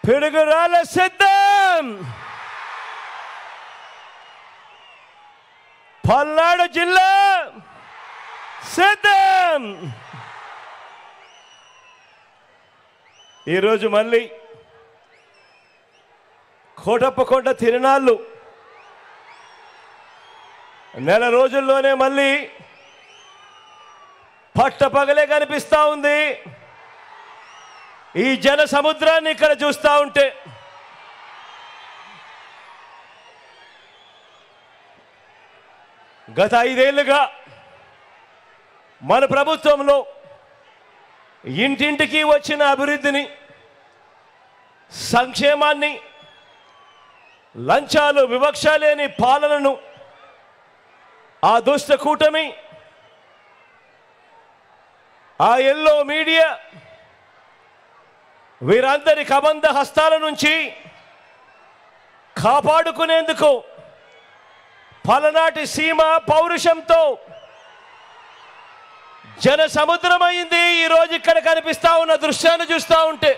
పిడుగురాళ్ళ సిద్ధం. పల్నాడు జిల్లా సిద్ధం. ఈరోజు మళ్ళీ కోటప్పకొండ తిరునాళ్ళు నెల రోజుల్లోనే మళ్ళీ పట్టపగలే కనిపిస్తా ఉంది. ఈ జన సముద్రాన్ని ఇక్కడ చూస్తూ ఉంటే గత 5 ఏళ్లుగా మన ప్రభుత్వంలో ఇంటింటికి వచ్చిన అభివృద్ధిని, సంక్షేమాన్ని, లంచాలు వివక్ష లేని పాలనను ఆ దుష్ట కూటమి, ఆ ఎల్లో మీడియా వీరందరి కబంధ హస్తాల నుంచి కాపాడుకునేందుకు పలనాటి సీమ పౌరుషంతో జన సముద్రమైంది. ఈరోజు ఇక్కడ కనిపిస్తా ఉన్న దృశ్యాన్ని చూస్తూ ఉంటే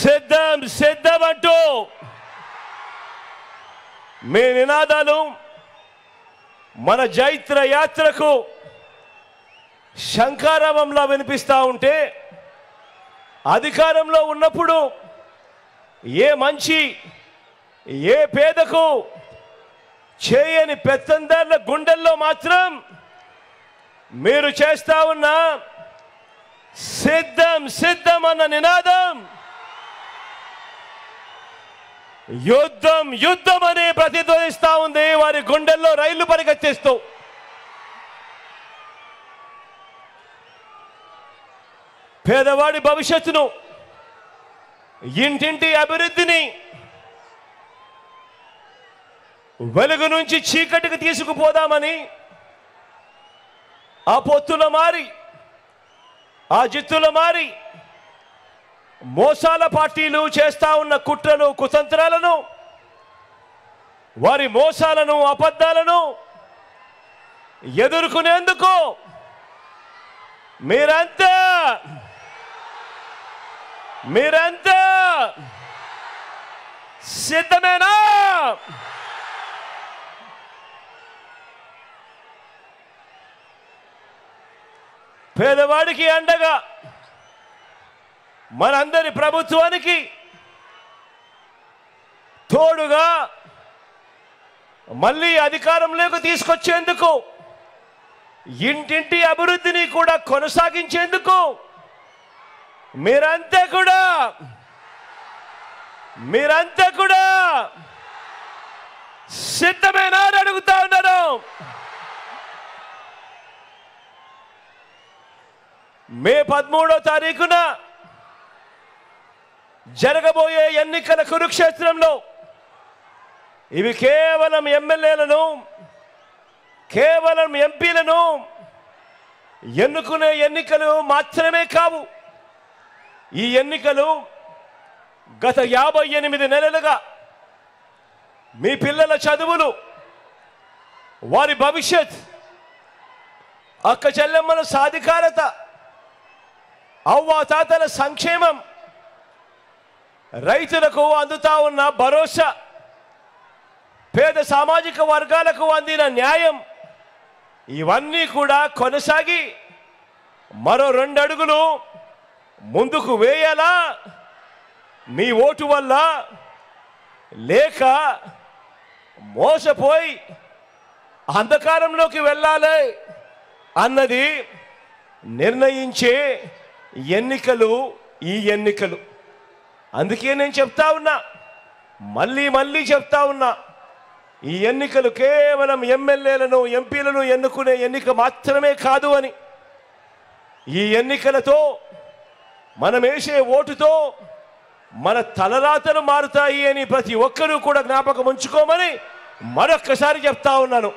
సిద్ధం సిద్ధం అంటూ మీ నినాదాలు మన జైత్ర యాత్రకు శంఖారావంలా వినిపిస్తూ ఉంటే, అధికారంలో ఉన్నప్పుడు ఏ మంచి ఏ పేదకు చేయని పెత్తందారుల గుండెల్లో మాత్రం మీరు చేస్తా ఉన్న సిద్ధం సిద్ధం అన్న నినాదం యుద్ధం యుద్ధం అని ప్రతిధ్వనిస్తా ఉంది. వారి గుండెల్లో రైళ్లు పరిగెత్తిస్తూ పేదవాడి భవిష్యత్తును, ఇంటింటి అభివృద్ధిని వెలుగు నుంచి చీకటికి తీసుకుపోదామని ఆ పొత్తుల మారి, ఆ జిత్తుల మారి మోసాల పార్టీలు చేస్తా ఉన్న కుట్రను, కుతంత్రాలను, వారి మోసాలను, అబద్ధాలను ఎదుర్కొనేందుకు మీరంతా సిద్ధమేనా? పేదవాడికి అండగా మనందరి ప్రభుత్వానికి తోడుగా మళ్ళీ అధికారంలోకి తీసుకొచ్చేందుకు, ఇంటింటి అభివృద్ధిని కూడా కొనసాగించేందుకు మీరంతా కూడా సిద్ధమేనా అని అడుగుతా ఉన్నారు. మే 13వ తారీఖున జరగబోయే ఎన్నికల కురుక్షేత్రంలో ఇవి కేవలం ఎమ్మెల్యేలను, కేవలం ఎంపీలను ఎన్నుకునే ఎన్నికలు మాత్రమే కావు. ఈ ఎన్నికలు గత 58 నెలలుగా మీ పిల్లల చదువులు, వారి భవిష్యత్, అక్క చెల్లెమ్మల సాధికారత, అవ్వాతాతల సంక్షేమం, రైతులకు అందుతా ఉన్న భరోసా, పేద సామాజిక వర్గాలకు అందిన న్యాయం, ఇవన్నీ కూడా కొనసాగి మరో 2 అడుగులు ముందుకు వేయాలా? మీ ఓటు వల్ల లేక మోసపోయి అంధకారంలోకి వెళ్ళాలి అన్నది నిర్ణయించే ఎన్నికలు ఈ ఎన్నికలు. అందుకే నేను చెప్తా ఉన్నా, మళ్ళీ చెప్తా ఉన్నా, ఈ ఎన్నికలు కేవలం ఎమ్మెల్యేలను, ఎంపీలను ఎన్నుకునే ఎన్నిక మాత్రమే కాదు అని. ఈ ఎన్నికలతో మనం వేసే ఓటుతో మన తలరాతలు మారుతాయి అని ప్రతి ఒక్కరూ కూడా జ్ఞాపకం ఉంచుకోమని మరొక్కసారి చెప్తా ఉన్నాను.